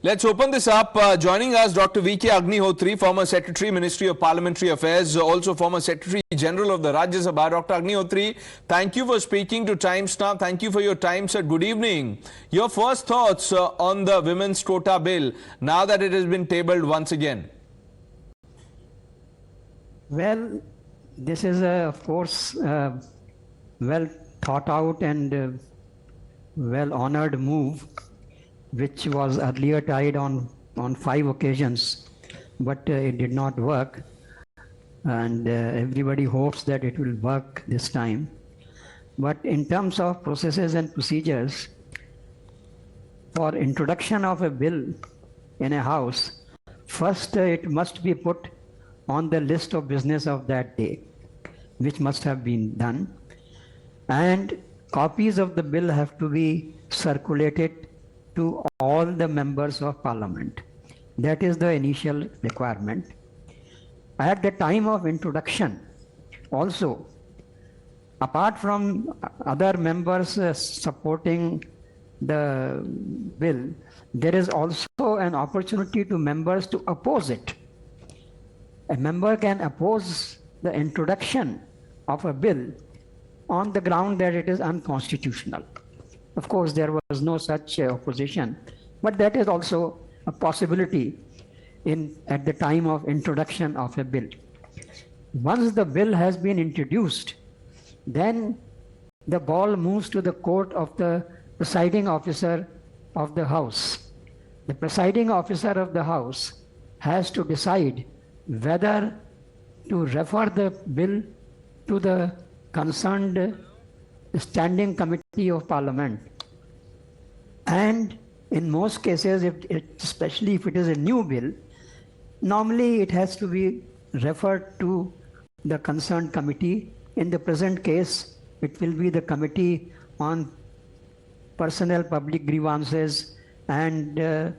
Let's open this up. Joining us, Dr. VK Agnihotri, former Secretary, Ministry of Parliamentary Affairs, also former Secretary General of the Rajya Sabha. Dr. Agnihotri, thank you for speaking to Times Now. Thank you for your time, sir. Good evening. Your first thoughts on the women's quota bill now that it has been tabled once again? Well, this is, of course, well thought out and well honored move, which was earlier tried on 5 occasions, but it did not work, and everybody hopes that it will work this time. But in terms of processes and procedures, for introduction of a bill in a house, first it must be put on the list of business of that day, which must have been done, and copies of the bill have to be circulated to all the members of parliament. That is the initial requirement. At the time of introduction, also, apart from other members supporting the bill, there is also an opportunity to members to oppose it. A member can oppose the introduction of a bill on the ground that it is unconstitutional. Of course, there was no such opposition, but that is also a possibility at the time of introduction of a bill. Once the bill has been introduced, then the ball moves to the court of the presiding officer of the House. The presiding officer of the House has to decide whether to refer the bill to the concerned standing committee of parliament, and in most cases, especially if it is a new bill, normally it has to be referred to the concerned committee. In the present case, it will be the Committee on Personnel, Public Grievances and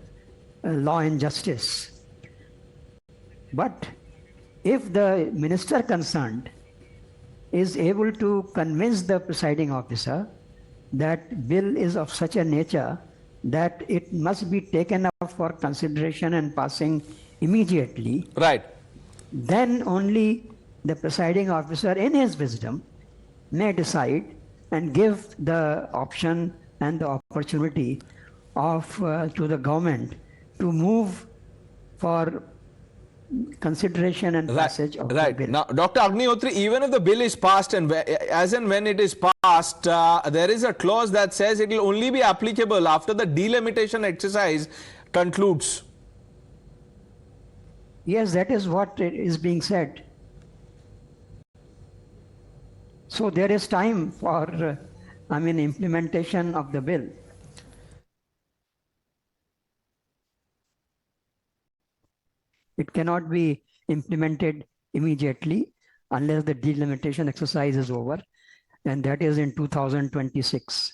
Law and Justice. But if the minister concerned is able to convince the presiding officer that bill is of such a nature that it must be taken up for consideration and passing immediately, right, then only the presiding officer in his wisdom may decide and give the option and the opportunity of to the government to move for consideration and passage of the bill. Now, Dr. Agnihotri, even if the bill is passed and as and when it is passed, there is a clause that says it will only be applicable after the delimitation exercise concludes. Yes, that is what is being said. So there is time for, implementation of the bill. It cannot be implemented immediately unless the delimitation exercise is over, and that is in 2026.